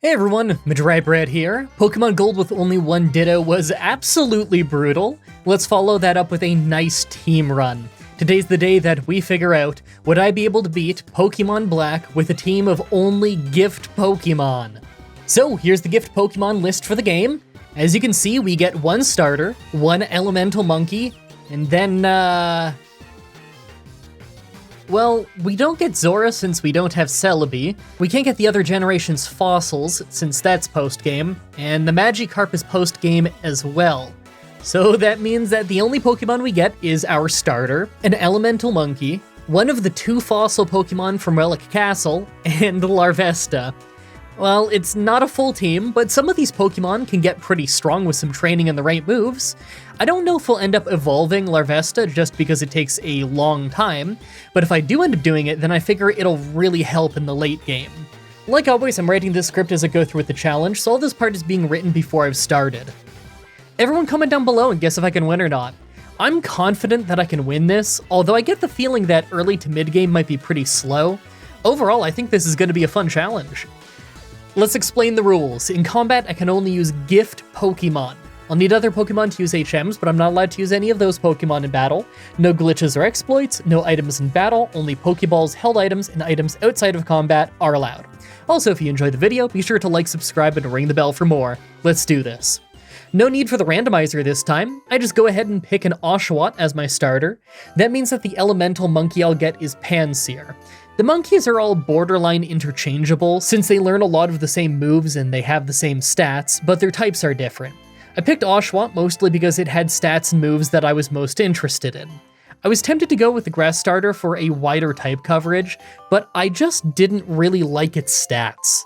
Hey everyone, Mah-Dry-Bread here. Pokemon Gold with only one Ditto was absolutely brutal. Let's follow that up with a nice team run. Today's the day that we figure out, would I be able to beat Pokemon Black with a team of only gift Pokemon? So here's the gift Pokemon list for the game. As you can see, we get one starter, one elemental monkey, and then well, we don't get Zora since we don't have Celebi, we can't get the other generation's fossils since that's post-game, and the Magikarp is post-game as well. So that means that the only Pokemon we get is our starter, an elemental monkey, one of the two fossil Pokemon from Relic Castle, and Larvesta. Well, it's not a full team, but some of these Pokemon can get pretty strong with some training and the right moves. I don't know if we'll end up evolving Larvesta just because it takes a long time, but if I do end up doing it, then I figure it'll really help in the late game. Like always, I'm writing this script as I go through with the challenge, so all this part is being written before I've started. Everyone comment down below and guess if I can win or not. I'm confident that I can win this, although I get the feeling that early to mid game might be pretty slow. Overall, I think this is going to be a fun challenge. Let's explain the rules. In combat, I can only use gift Pokemon. I'll need other Pokemon to use HMs, but I'm not allowed to use any of those Pokemon in battle. No glitches or exploits, no items in battle, only Pokeballs, held items, and items outside of combat are allowed. Also, if you enjoyed the video, be sure to like, subscribe, and ring the bell for more. Let's do this. No need for the randomizer this time. I just go ahead and pick an Oshawott as my starter. That means that the elemental monkey I'll get is Pansear. The monkeys are all borderline interchangeable since they learn a lot of the same moves and they have the same stats, but their types are different. I picked Oshawott mostly because it had stats and moves that I was most interested in. I was tempted to go with the grass starter for a wider type coverage, but I just didn't really like its stats.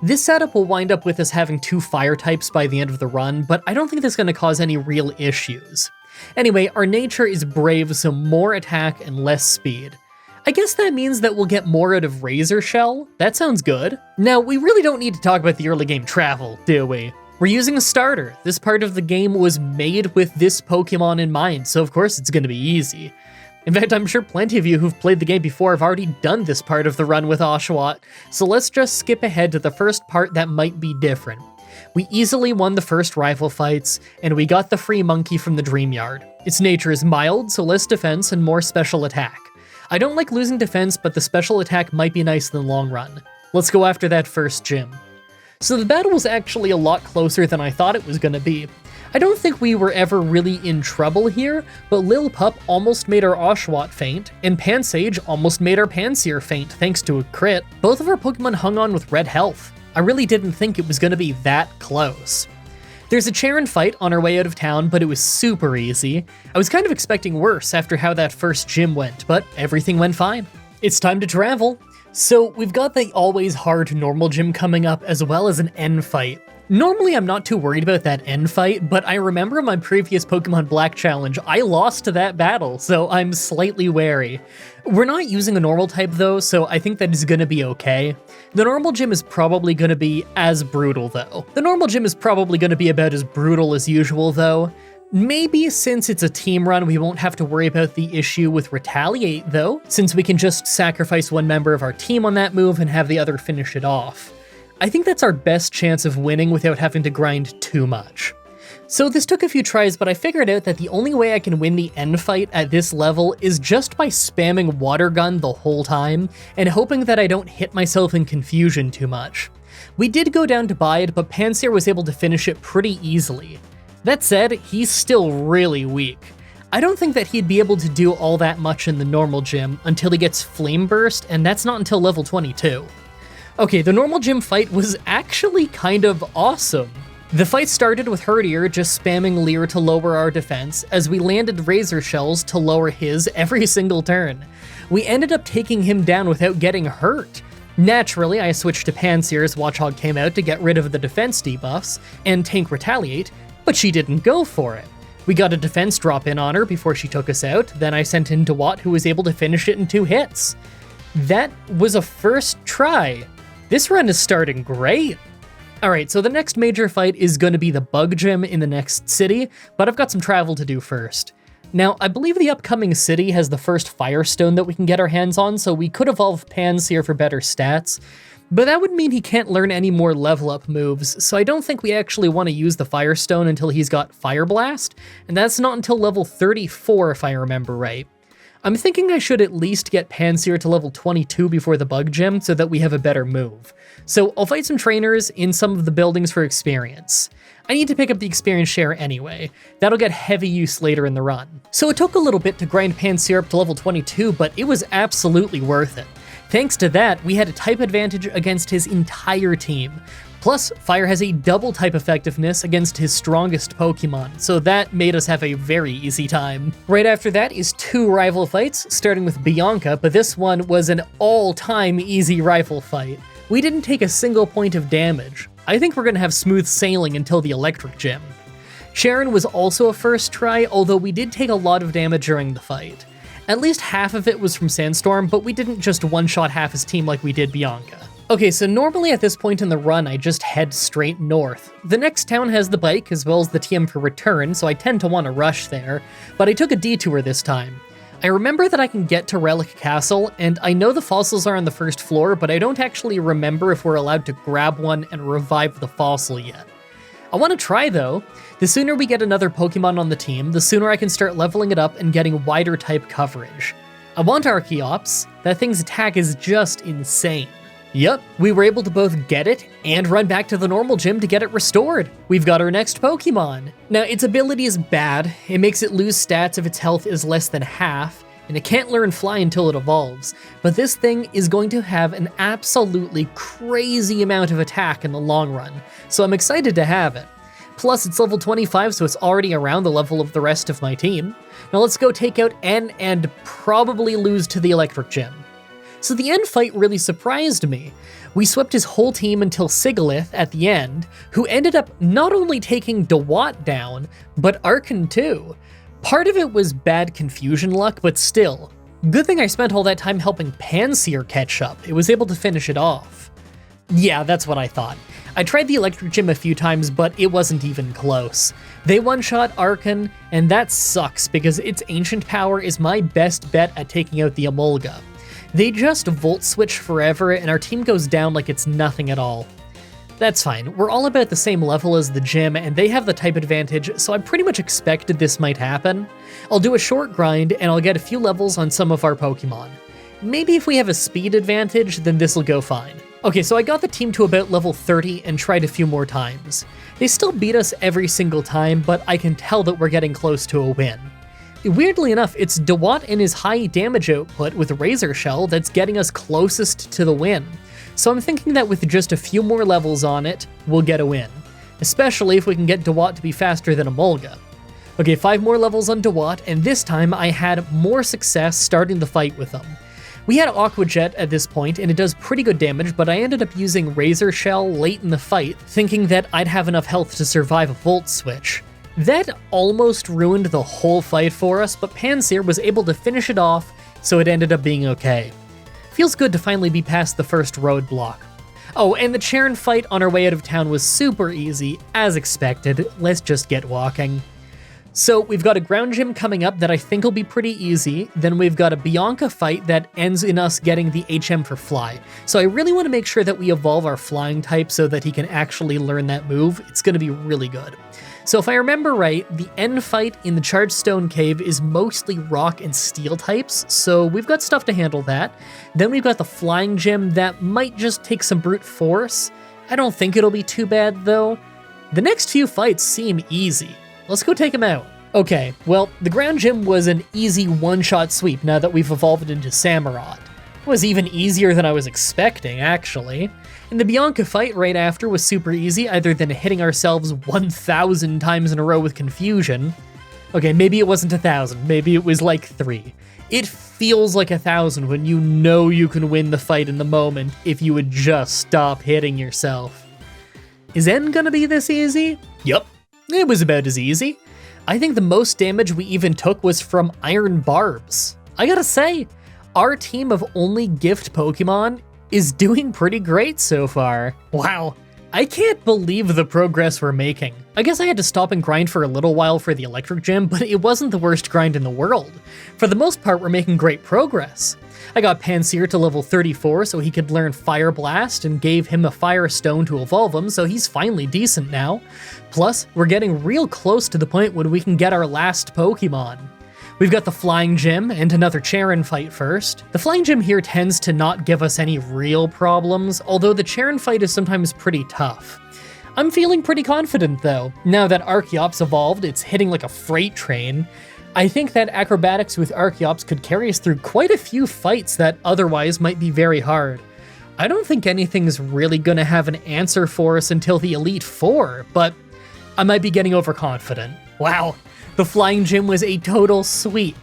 This setup will wind up with us having two fire types by the end of the run, but I don't think that's going to cause any real issues. Anyway, our nature is brave, so more attack and less speed. I guess that means that we'll get more out of Razor Shell. That sounds good. Now, we really don't need to talk about the early game travel, do we? We're using a starter. This part of the game was made with this Pokemon in mind, so of course it's going to be easy. In fact, I'm sure plenty of you who've played the game before have already done this part of the run with Oshawott, so let's just skip ahead to the first part that might be different. We easily won the first rival fights, and we got the free monkey from the Dream Yard. Its nature is mild, so less defense and more special attack. I don't like losing defense, but the special attack might be nice in the long run. Let's go after that first gym. So the battle was actually a lot closer than I thought it was going to be. I don't think we were ever really in trouble here, but Lil Pup almost made our Oshawott faint, and Pansage almost made our Pansear faint thanks to a crit. Both of our Pokemon hung on with red health. I really didn't think it was going to be that close. There's a Charon fight on our way out of town, but it was super easy. I was kind of expecting worse after how that first gym went, but everything went fine. It's time to travel. So we've got the always hard normal gym coming up as well as an end fight. Normally I'm not too worried about that end fight, but I remember in my previous Pokemon Black challenge, I lost to that battle, so I'm slightly wary. We're not using a normal type though, so I think that is gonna be okay. The normal gym is probably gonna be as brutal though. The normal gym is probably gonna be about as brutal as usual though. Maybe since it's a team run, we won't have to worry about the issue with Retaliate though, since we can just sacrifice one member of our team on that move and have the other finish it off. I think that's our best chance of winning without having to grind too much. So this took a few tries, but I figured out that the only way I can win the end fight at this level is just by spamming Water Gun the whole time, and hoping that I don't hit myself in confusion too much. We did go down to Bide, but Pansear was able to finish it pretty easily. That said, he's still really weak. I don't think that he'd be able to do all that much in the normal gym until he gets Flame Burst, and that's not until level 22. Okay, the normal gym fight was actually kind of awesome. The fight started with Herdier just spamming Leer to lower our defense, as we landed Razor Shells to lower his every single turn. We ended up taking him down without getting hurt. Naturally, I switched to Pansear as Watchog came out to get rid of the defense debuffs, and Tank Retaliate, but she didn't go for it. We got a defense drop in on her before she took us out, then I sent in Dewott who was able to finish it in 2 hits. That was a first try. This run is starting great. Alright, so the next major fight is going to be the Bug Gym in the next city, but I've got some travel to do first. Now, I believe the upcoming city has the first Firestone that we can get our hands on, so we could evolve Pansear for better stats. But that would mean he can't learn any more level up moves, so I don't think we actually want to use the Firestone until he's got Fire Blast, and that's not until level 34 if I remember right. I'm thinking I should at least get Pansear to level 22 before the Bug Gym so that we have a better move. So I'll fight some trainers in some of the buildings for experience. I need to pick up the experience share anyway. That'll get heavy use later in the run. So it took a little bit to grind Pansear up to level 22, but it was absolutely worth it. Thanks to that, we had a type advantage against his entire team. Plus, Fire has a double type effectiveness against his strongest Pokemon, so that made us have a very easy time. Right after that is 2 rival fights, starting with Bianca, but this one was an all-time easy rival fight. We didn't take a single point of damage. I think we're gonna have smooth sailing until the Electric Gym. Sharon was also a first try, although we did take a lot of damage during the fight. At least half of it was from Sandstorm, but we didn't just one-shot half his team like we did Bianca. Okay, so normally at this point in the run, I just head straight north. The next town has the bike as well as the TM for return, so I tend to want to rush there, but I took a detour this time. I remember that I can get to Relic Castle, and I know the fossils are on the first floor, but I don't actually remember if we're allowed to grab one and revive the fossil yet. I want to try though. The sooner we get another Pokemon on the team, the sooner I can start leveling it up and getting wider type coverage. I want Archeops. That thing's attack is just insane. Yep, we were able to both get it and run back to the normal gym to get it restored. We've got our next Pokemon. Now, its ability is bad. It makes it lose stats if its health is less than half, and it can't learn Fly until it evolves. But this thing is going to have an absolutely crazy amount of attack in the long run, so I'm excited to have it. Plus, it's level 25, so it's already around the level of the rest of my team. Now let's go take out N and probably lose to the Electric Gym. So the end fight really surprised me. We swept his whole team until Sigalith at the end, who ended up not only taking Dewott down, but Archon too. Part of it was bad confusion luck, but still. Good thing I spent all that time helping Pansear catch up. It was able to finish it off. Yeah, that's what I thought. I tried the Electric Gym a few times, but it wasn't even close. They one-shot Archon, and that sucks because its ancient power is my best bet at taking out the Emolga. They just Volt Switch forever, and our team goes down like it's nothing at all. That's fine, we're all about the same level as the gym, and they have the type advantage, so I pretty much expected this might happen. I'll do a short grind, and I'll get a few levels on some of our Pokemon. Maybe if we have a speed advantage, then this'll go fine. Okay, so I got the team to about level 30 and tried a few more times. They still beat us every single time, but I can tell that we're getting close to a win. Weirdly enough, it's Dewott and his high damage output with Razor Shell that's getting us closest to the win. So I'm thinking that with just a few more levels on it, we'll get a win. Especially if we can get Dewott to be faster than Emolga. Okay, 5 more levels on Dewott, and this time I had more success starting the fight with him. We had Aqua Jet at this point, and it does pretty good damage, but I ended up using Razor Shell late in the fight, thinking that I'd have enough health to survive a Volt Switch. That almost ruined the whole fight for us, but Pansear was able to finish it off, so it ended up being okay. Feels good to finally be past the first roadblock. Oh, and the Cheren fight on our way out of town was super easy, as expected. Let's just get walking. So we've got a ground gym coming up that I think will be pretty easy, then we've got a Bianca fight that ends in us getting the HM for Fly. So I really want to make sure that we evolve our flying type so that he can actually learn that move. It's going to be really good. So if I remember right, the end fight in the Charged Stone Cave is mostly rock and steel types, so we've got stuff to handle that. Then we've got the flying gym that might just take some brute force. I don't think it'll be too bad though. The next few fights seem easy. Let's go take them out. Okay, well, the ground gym was an easy one-shot sweep now that we've evolved into Samurott. It was even easier than I was expecting, actually. And the Bianca fight right after was super easy, other than hitting ourselves 1,000 times in a row with confusion. Okay, maybe it wasn't 1,000, maybe it was like 3. It feels like 1,000 when you know you can win the fight in the moment if you would just stop hitting yourself. Is N gonna be this easy? Yup, it was about as easy. I think the most damage we even took was from Iron Barbs. I gotta say, our team of only gift Pokemon is doing pretty great so far. Wow, I can't believe the progress we're making. I guess I had to stop and grind for a little while for the electric gym, but it wasn't the worst grind in the world. For the most part, we're making great progress. I got Panseer to level 34 so he could learn Fire Blast and gave him a Fire Stone to evolve him, so he's finally decent now. Plus, we're getting real close to the point when we can get our last Pokemon. We've got the Flying Gym and another Charon fight first. The Flying Gym here tends to not give us any real problems, although the Charon fight is sometimes pretty tough. I'm feeling pretty confident though. Now that Archeops evolved, it's hitting like a freight train. I think that acrobatics with Archeops could carry us through quite a few fights that otherwise might be very hard. I don't think anything's really gonna have an answer for us until the Elite Four, but I might be getting overconfident. Wow. The Flying Gym was a total sweep.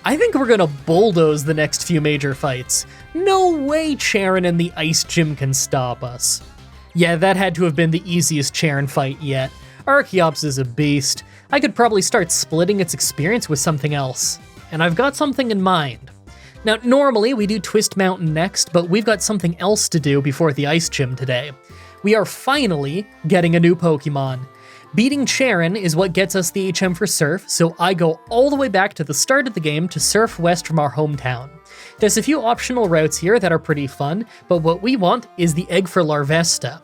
I think we're gonna bulldoze the next few major fights. No way Charon and the Ice Gym can stop us. Yeah, that had to have been the easiest Charon fight yet. Archeops is a beast. I could probably start splitting its experience with something else. And I've got something in mind. Now, normally we do Twist Mountain next, but we've got something else to do before the Ice Gym today. We are finally getting a new Pokemon. Beating Charon is what gets us the HM for Surf, so I go all the way back to the start of the game to surf west from our hometown. There's a few optional routes here that are pretty fun, but what we want is the egg for Larvesta.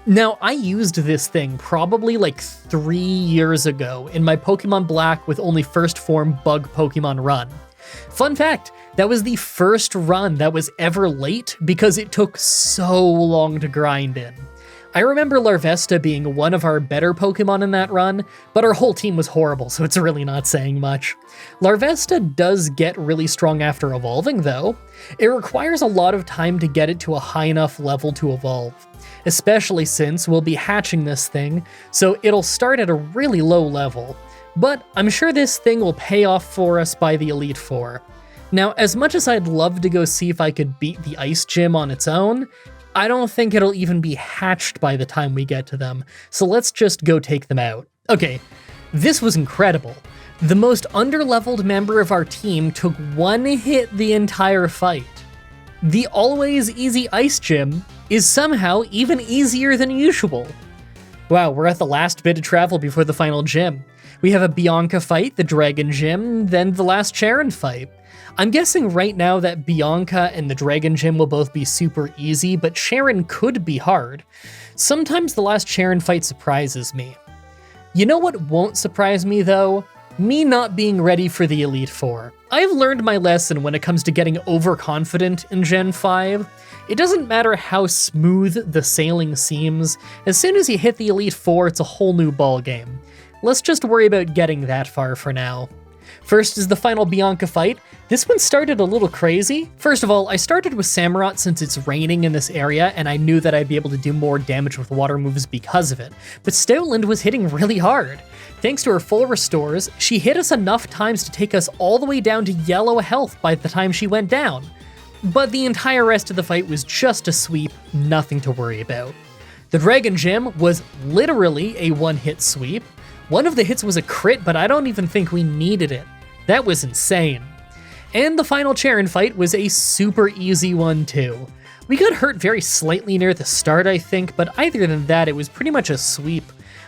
Now, I used this thing probably like 3 years ago in my Pokemon Black with only first form bug Pokemon run. Fun fact, that was the first run that was ever late because it took so long to grind in. I remember Larvesta being one of our better Pokemon in that run, but our whole team was horrible, so it's really not saying much. Larvesta does get really strong after evolving, though. It requires a lot of time to get it to a high enough level to evolve, especially since we'll be hatching this thing, so it'll start at a really low level. But I'm sure this thing will pay off for us by the Elite Four. Now, as much as I'd love to go see if I could beat the Ice Gym on its own, I don't think it'll even be hatched by the time we get to them, so let's just go take them out. Okay, this was incredible. The most underleveled member of our team took one hit the entire fight. The always easy Ice Gym is somehow even easier than usual. Wow, we're at the last bit of travel before the final gym. We have a Bianca fight, the Dragon Gym, then the last Charon fight. I'm guessing right now that Bianca and the Dragon Gym will both be super easy, but Charon could be hard. Sometimes the last Charon fight surprises me. You know what won't surprise me though? Me not being ready for the Elite Four. I've learned my lesson when it comes to getting overconfident in Gen 5. It doesn't matter how smooth the sailing seems, as soon as you hit the Elite Four, it's a whole new ballgame. Let's just worry about getting that far for now. First is the final Bianca fight. This one started a little crazy. First of all, I started with Samurott since it's raining in this area, and I knew that I'd be able to do more damage with water moves because of it. But Stoutland was hitting really hard. Thanks to her full restores, she hit us enough times to take us all the way down to yellow health by the time she went down. But the entire rest of the fight was just a sweep, nothing to worry about. The Dragon Gym was literally a one-hit sweep. One of the hits was a crit, but I don't even think we needed it. That was insane. And the final Charon fight was a super easy one too. We got hurt very slightly near the start, I think, but other than that, it was pretty much a sweep.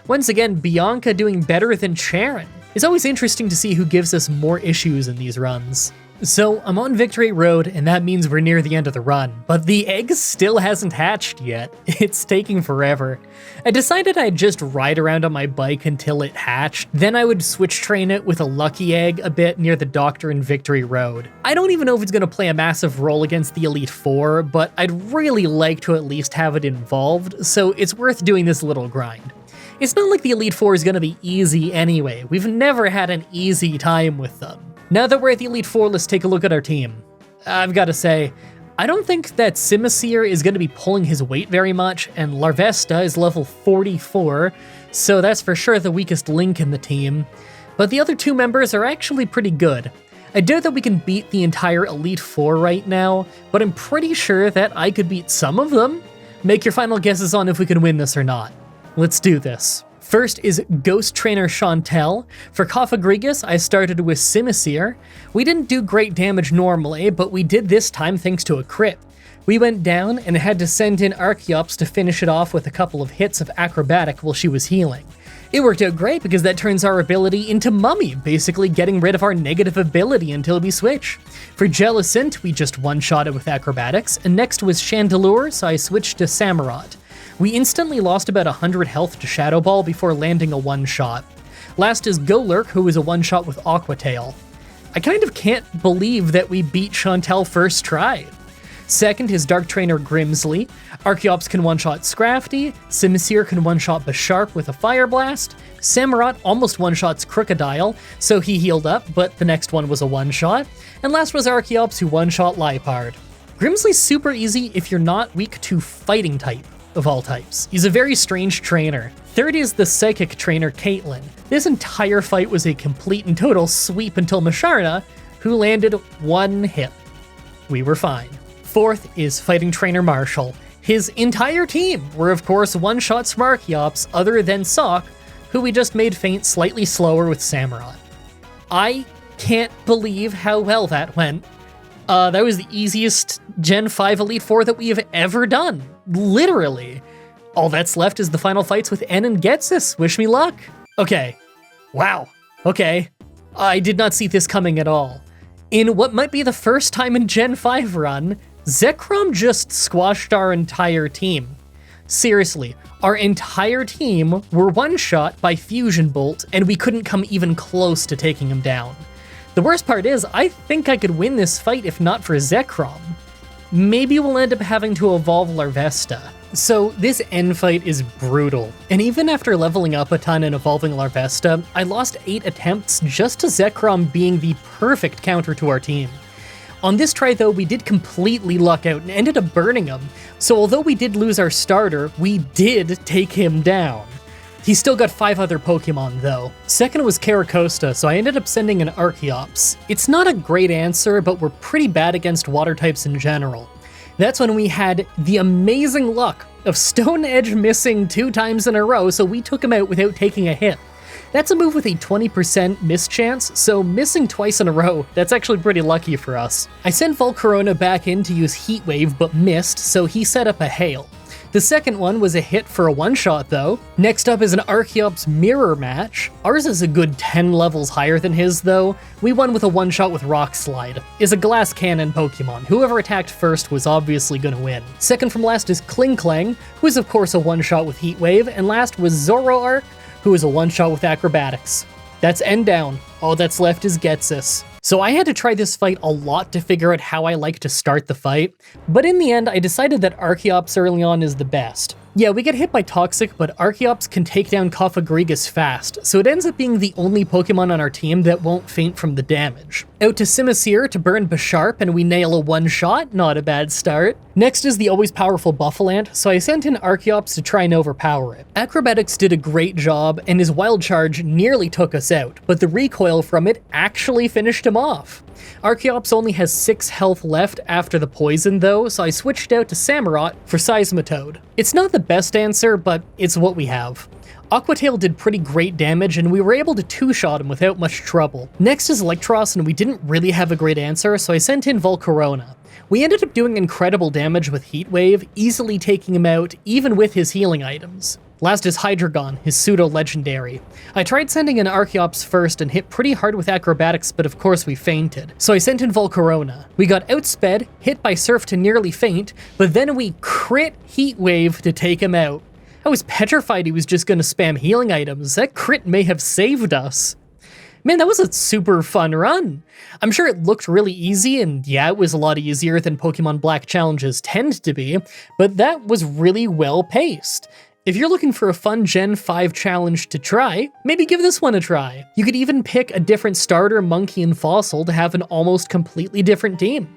Once again, Bianca doing better than Charon. It's always interesting to see who gives us more issues in these runs. So I'm on Victory Road, and that means we're near the end of the run, but the egg still hasn't hatched yet. It's taking forever. I decided I'd just ride around on my bike until it hatched, then I would switch train it with a lucky egg a bit near the doctor in Victory Road. I don't even know if it's going to play a massive role against the Elite Four, but I'd really like to at least have it involved, so it's worth doing this little grind. It's not like the Elite Four is going to be easy anyway. We've never had an easy time with them. Now that we're at the Elite Four, let's take a look at our team. I've got to say, I don't think that Simisear is going to be pulling his weight very much, and Larvesta is level 44, so that's for sure the weakest link in the team. But the other two members are actually pretty good. I doubt that we can beat the entire Elite Four right now, but I'm pretty sure that I could beat some of them. Make your final guesses on if we can win this or not. Let's do this. First is Ghost Trainer Chantel. For Cofagrigus, I started with Simisear. We didn't do great damage normally, but we did this time thanks to a crit. We went down and had to send in Archeops to finish it off with a couple of hits of Acrobatic while she was healing. It worked out great because that turns our ability into Mummy, basically getting rid of our negative ability until we switch. For Jellicent, we just one-shot it with Acrobatics, and next was Chandelure, so I switched to Samurott. We instantly lost about 100 health to Shadow Ball before landing a one-shot. Last is Golurk, who was a one-shot with Aqua Tail. I kind of can't believe that we beat Chantel first try. Second is Dark Trainer Grimsley. Archeops can one-shot Scrafty, Simisear can one-shot Bisharp with a Fire Blast, Samurott almost one-shots Crocodile, so he healed up, but the next one was a one-shot, and last was Archeops who one-shot Liepard. Grimsley's super easy if you're not weak to Fighting type, of all types. He's a very strange trainer. Third is the Psychic Trainer Caitlyn. This entire fight was a complete and total sweep until Masharna, who landed one hit. We were fine. Fourth is Fighting Trainer Marshall. His entire team were of course one-shots from Archeops other than Sock, who we just made faint slightly slower with Samurott. I can't believe how well that went. That was the easiest Gen 5 Elite Four that we have ever done. Literally. All that's left is the final fights with N and Ghetsis. Wish me luck. Okay. Wow. Okay. I did not see this coming at all. In what might be the first time in Gen 5 run, Zekrom just squashed our entire team. Seriously, our entire team were one-shot by Fusion Bolt, and we couldn't come even close to taking him down. The worst part is, I think I could win this fight if not for Zekrom. Maybe we'll end up having to evolve Larvesta. So this end fight is brutal, and even after leveling up a ton and evolving Larvesta, I lost 8 attempts just to Zekrom being the perfect counter to our team. On this try though, we did completely luck out and ended up burning him, so although we did lose our starter, we did take him down. He still got 5 other Pokemon though. Second was Caracosta, so I ended up sending an Archeops. It's not a great answer, but we're pretty bad against water types in general. That's when we had the amazing luck of Stone Edge missing 2 times in a row, so we took him out without taking a hit. That's a move with a 20% miss chance, so missing twice in a row, that's actually pretty lucky for us. I sent Volcarona back in to use Heat Wave, but missed, so he set up a Hail. The second one was a hit for a one-shot though. Next up is an Archeops mirror match. Ours is a good 10 levels higher than his though. We won with a one-shot with Rock Slide. Is a glass cannon Pokemon. Whoever attacked first was obviously gonna win. Second from last is Kling Klang, who is of course a one-shot with Heat Wave, and last was Zoroark, who is a one-shot with Acrobatics. That's N down. All that's left is Ghetsis. So I had to try this fight a lot to figure out how I like to start the fight, but in the end I decided that Archeops early on is the best. Yeah, we get hit by Toxic, but Archeops can take down Cofagrigus fast, so it ends up being the only Pokemon on our team that won't faint from the damage. Out to Simisear to burn Bisharp, and we nail a one-shot, not a bad start. Next is the always powerful Buffalant, so I sent in Archeops to try and overpower it. Acrobatics did a great job, and his Wild Charge nearly took us out, but the recoil from it actually finished him off. Archeops only has 6 health left after the poison though, so I switched out to Samurott for Seismitoad. It's not the best answer, but it's what we have. Aqua Tail did pretty great damage, and we were able to two-shot him without much trouble. Next is Electros, and we didn't really have a great answer, so I sent in Volcarona. We ended up doing incredible damage with Heat Wave, easily taking him out, even with his healing items. Last is Hydreigon, his pseudo-legendary. I tried sending an Archeops first and hit pretty hard with Acrobatics, but of course we fainted. So I sent in Volcarona. We got outsped, hit by Surf to nearly faint, but then we crit Heat Wave to take him out. I was petrified he was just gonna spam healing items. That crit may have saved us. Man, that was a super fun run. I'm sure it looked really easy, and yeah, it was a lot easier than Pokemon Black challenges tend to be, but that was really well paced. If you're looking for a fun Gen 5 challenge to try, maybe give this one a try. You could even pick a different starter, Monkey, and Fossil to have an almost completely different team.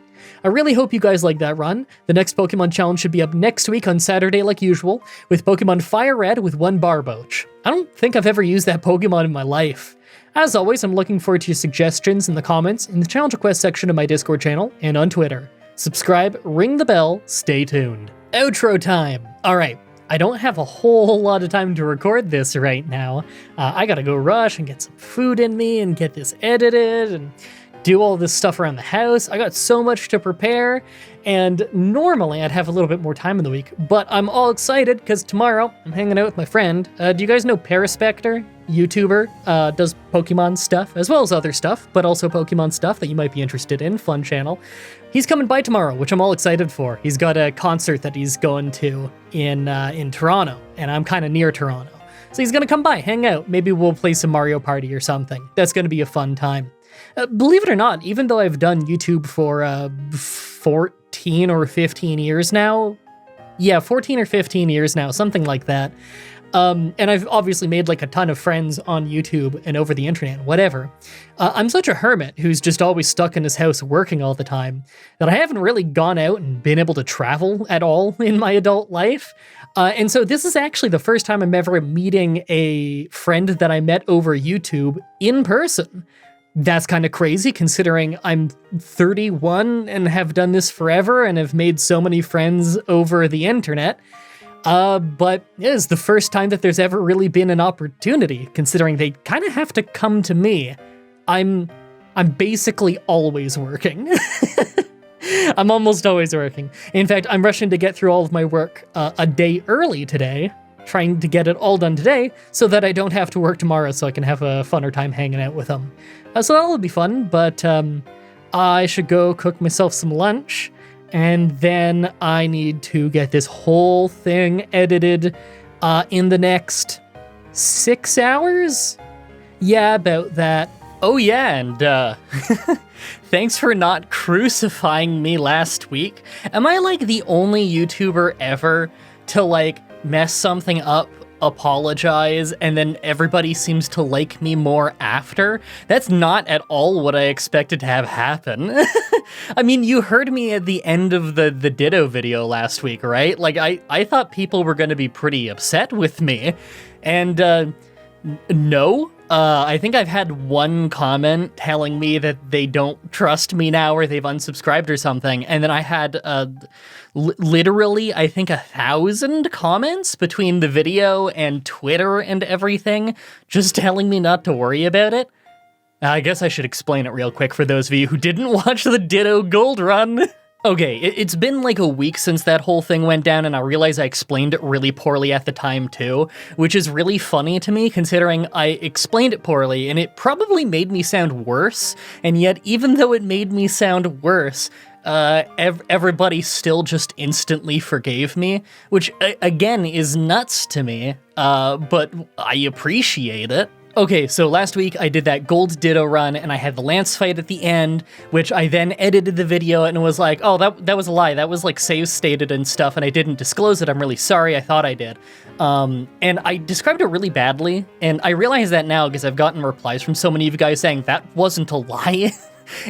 I really hope you guys like that run. The next Pokemon challenge should be up next week on Saturday like usual, with Pokemon Fire Red with 1 Barboach. I don't think I've ever used that Pokemon in my life. As always, I'm looking forward to your suggestions in the comments, in the challenge request section of my Discord channel, and on Twitter. Subscribe, ring the bell, stay tuned. Outro time! Alright. I don't have a whole lot of time to record this right now. I gotta go rush and get some food in me and get this edited and do all this stuff around the house. I got so much to prepare, and normally I'd have a little bit more time in the week, but I'm all excited because tomorrow I'm hanging out with my friend. Do you guys know Paraspector? YouTuber, does Pokemon stuff, as well as other stuff, but also Pokemon stuff that you might be interested in, fun channel. He's coming by tomorrow, which I'm all excited for. He's got a concert that he's going to in Toronto, and I'm kind of near Toronto. So he's gonna come by, hang out. Maybe we'll play some Mario Party or something. That's gonna be a fun time. Believe it or not, even though I've done YouTube for 14 or 15 years now, yeah, 14 or 15 years now, something like that. And I've obviously made like a ton of friends on YouTube and over the internet, whatever. I'm such a hermit who's just always stuck in his house working all the time that I haven't really gone out and been able to travel at all in my adult life. And so this is actually the first time I'm ever meeting a friend that I met over YouTube in person. That's kind of crazy considering I'm 31 and have done this forever and have made so many friends over the internet. But it is the first time that there's ever really been an opportunity, considering they kind of have to come to me. I'm basically always working. I'm almost always working. In fact, I'm rushing to get through all of my work a day early today, trying to get it all done today so that I don't have to work tomorrow so I can have a funner time hanging out with them. So that'll be fun, but I should go cook myself some lunch. And then I need to get this whole thing edited in the next 6 hours? Yeah, about that. Oh yeah, and thanks for not crucifying me last week. Am I like the only YouTuber ever to like mess something up, apologize, and then everybody seems to like me more after? That's not at all what I expected to have happen. I mean, you heard me at the end of the Ditto video last week, right? Like, I thought people were going to be pretty upset with me, and no. I think I've had one comment telling me that they don't trust me now or they've unsubscribed or something, and then I had literally, I think 1,000 comments between the video and Twitter and everything, just telling me not to worry about it. I guess I should explain it real quick for those of you who didn't watch the Ditto Gold Run. Okay, it's been like a week since that whole thing went down, and I realize I explained it really poorly at the time too, which is really funny to me considering I explained it poorly, and it probably made me sound worse, and yet even though it made me sound worse, everybody still just instantly forgave me, which again is nuts to me, but I appreciate it. Okay, so last week I did that gold Ditto run, and I had the Lance fight at the end, which I then edited the video and was like, oh, that was a lie. That was like save stated and stuff, and I didn't disclose it. I'm really sorry. I thought I did. And I described it really badly, and I realize that now because I've gotten replies from so many of you guys saying that wasn't a lie.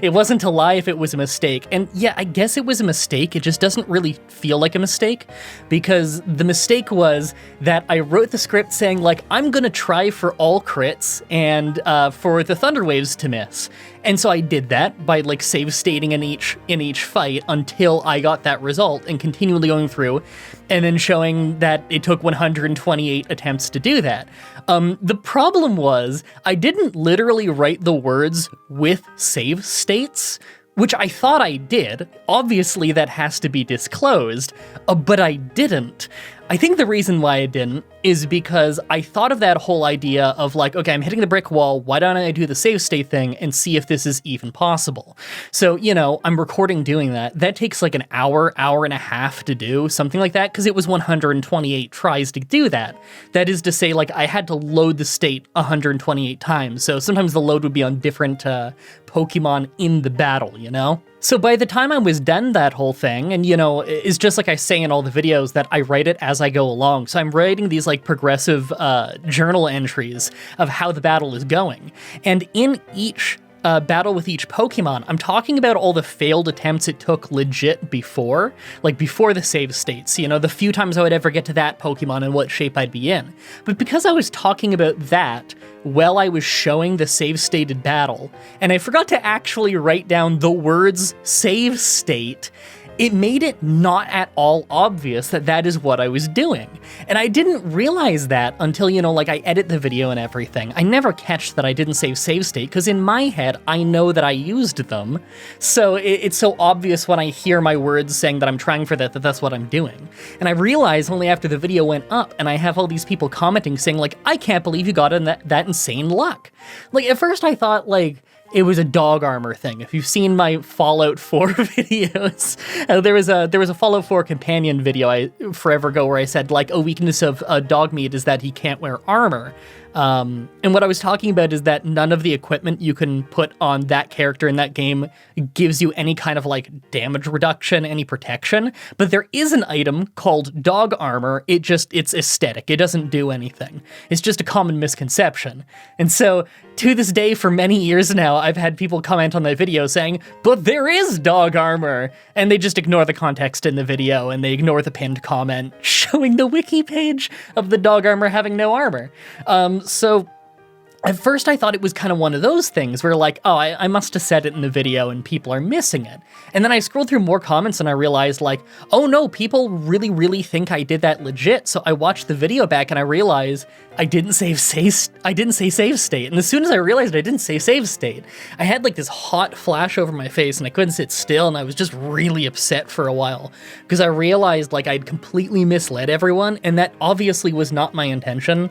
It wasn't a lie if it was a mistake. And yeah, I guess it was a mistake. It just doesn't really feel like a mistake because the mistake was that I wrote the script saying like, I'm gonna try for all crits and for the Thunder Waves to miss. And so I did that by like save stating in each fight until I got that result and continually going through and then showing that it took 128 attempts to do that. The problem was I didn't literally write the words with save states, which I thought I did. Obviously that has to be disclosed, but I didn't. I think the reason why I didn't is because I thought of that whole idea of like, okay, I'm hitting the brick wall, why don't I do the save state thing and see if this is even possible? So, you know, I'm recording doing that. That takes like an hour and a half to do, something like that, because it was 128 tries to do that. That is to say, like, I had to load the state 128 times, so sometimes the load would be on different Pokemon in the battle, you know? So by the time I was done that whole thing, and you know, it's just like I say in all the videos that I write it as I go along. So I'm writing these like progressive journal entries of how the battle is going. And in each battle with each Pokemon, I'm talking about all the failed attempts it took legit before, like before the save states, you know, the few times I would ever get to that Pokemon and what shape I'd be in. But because I was talking about that while I was showing the save stated battle, and I forgot to actually write down the words save state, it made it not at all obvious that that is what I was doing. And I didn't realize that until, like I edit the video and everything. I never catch that I didn't save state, because in my head, I know that I used them. So it's so obvious when I hear my words saying that I'm trying for that that's what I'm doing. And I realized only after the video went up, and I have all these people commenting saying, like, I can't believe you got in that insane luck. Like, at first I thought, like, it was a dog armor thing. If you've seen my Fallout 4 videos, there was a Fallout 4 companion video forever ago where I said, like, a weakness of dog meat is that he can't wear armor. And what I was talking about is that none of the equipment you can put on that character in that game gives you any kind of like damage reduction, any protection, but there is an item called dog armor. It's aesthetic. It doesn't do anything. It's just a common misconception. And so to this day, for many years now, I've had people comment on that video saying, but there is dog armor, and they just ignore the context in the video, and they ignore the pinned comment showing the wiki page of the dog armor having no armor. So at first I thought it was kind of one of those things where like, oh, I must have said it in the video and people are missing it. And then I scrolled through more comments and I realized like, oh no, people really, really think I did that legit. So I watched the video back and I realized I didn't say save state. And as soon as I realized I didn't say save state, I had like this hot flash over my face and I couldn't sit still, and I was just really upset for a while because I realized like I'd completely misled everyone, and that obviously was not my intention.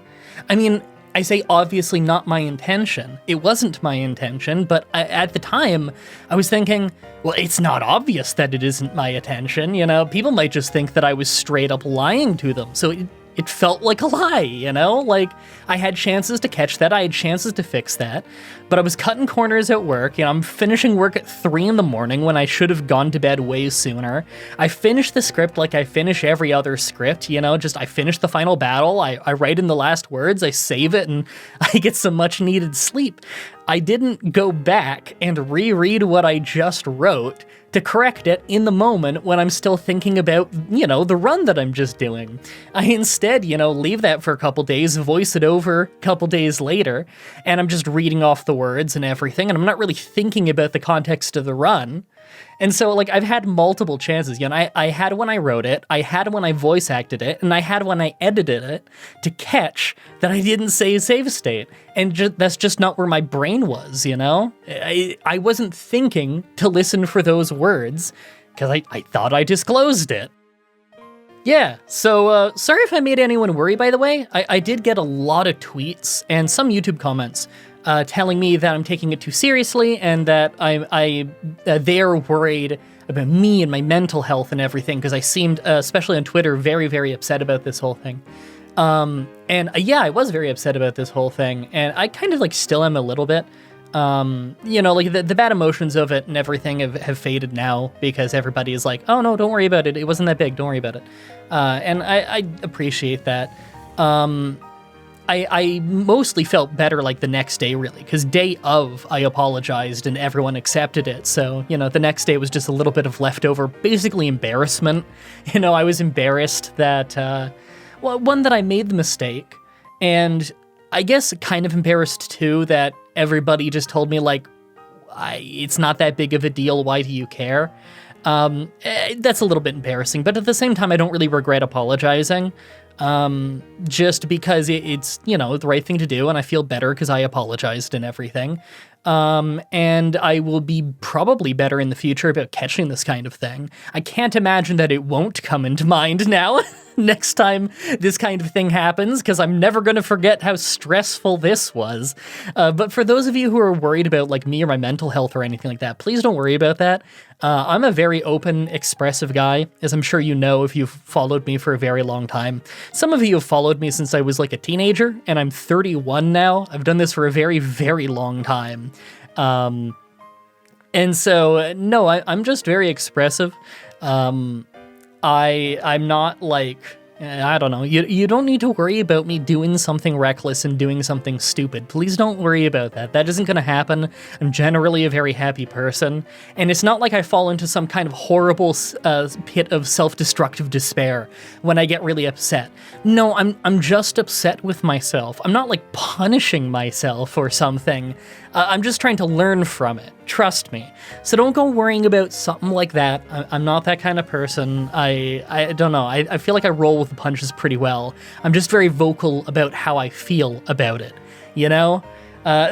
I mean, I say obviously not my intention. It wasn't my intention, but at the time, I was thinking, well, it's not obvious that it isn't my intention, People might just think that I was straight up lying to them, so it felt like a lie, Like, I had chances to catch that, I had chances to fix that, but I was cutting corners at work, I'm finishing work at 3 a.m. when I should have gone to bed way sooner. I finished the script like I finish every other script, I finish the final battle, I write in the last words, I save it, and I get some much needed sleep. I didn't go back and reread what I just wrote to correct it in the moment when I'm still thinking about, the run that I'm just doing. I instead, leave that for a couple days, voice it over a couple days later, and I'm just reading off the words and everything, and I'm not really thinking about the context of the run. And so, like, I've had multiple chances. I had when I wrote it, I had when I voice acted it, and I had when I edited it to catch that I didn't say save state. And that's just not where my brain was, I wasn't thinking to listen for those words because I thought I disclosed it. Yeah, so sorry if I made anyone worry, by the way. I did get a lot of tweets and some YouTube comments telling me that I'm taking it too seriously and that they're worried about me and my mental health and everything, because I seemed, especially on Twitter, very, very upset about this whole thing. Yeah, I was very upset about this whole thing, and I kind of still am a little bit. Like the bad emotions of it and everything have faded now because everybody is like, oh no, don't worry about it. It wasn't that big. Don't worry about it. And I appreciate that. I mostly felt better the next day, really, because day of I apologized and everyone accepted it. So, the next day was just a little bit of leftover, basically embarrassment. I was embarrassed that, one, that I made the mistake, and I guess kind of embarrassed too that everybody just told me it's not that big of a deal. Why do you care? That's a little bit embarrassing, but at the same time, I don't really regret apologizing. Just because it's, the right thing to do, and I feel better because I apologized and everything. And I will be probably better in the future about catching this kind of thing. I can't imagine that it won't come into mind now next time this kind of thing happens, because I'm never going to forget how stressful this was. But for those of you who are worried about me or my mental health or anything like that, please don't worry about that. I'm a very open, expressive guy, as I'm sure you know if you've followed me for a very long time. Some of you have followed me since I was a teenager, and I'm 31 now. I've done this for a very, very long time. And so, no, I'm just very expressive. I'm not I don't know. You don't need to worry about me doing something reckless and doing something stupid. Please don't worry about that. That isn't going to happen. I'm generally a very happy person, and it's not like I fall into some kind of horrible pit of self-destructive despair when I get really upset. No, I'm just upset with myself. I'm not like punishing myself or something. I'm just trying to learn from it. Trust me. So don't go worrying about something like that. I'm not that kind of person. I don't know. I feel like I roll with the punches pretty well. I'm just very vocal about how I feel about it, you know?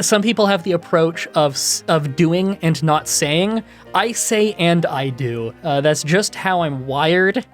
Some people have the approach of doing and not saying. I say and I do. That's just how I'm wired.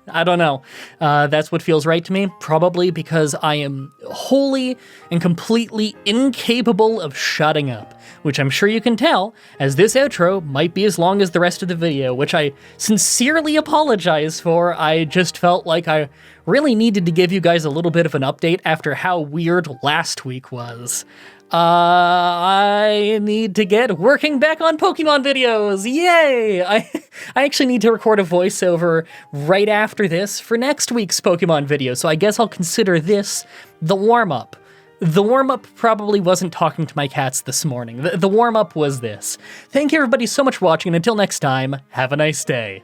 I don't know. That's what feels right to me. Probably because I am wholly and completely incapable of shutting up, which I'm sure you can tell, as this outro might be as long as the rest of the video, which I sincerely apologize for. I just felt like I really needed to give you guys a little bit of an update after how weird last week was. I need to get working back on Pokemon videos. Yay! I actually need to record a voiceover right after this for next week's Pokemon video, so I guess I'll consider this the warm-up. The warm-up probably wasn't talking to my cats this morning. The warm-up was this. Thank you everybody so much for watching, and until next time, have a nice day.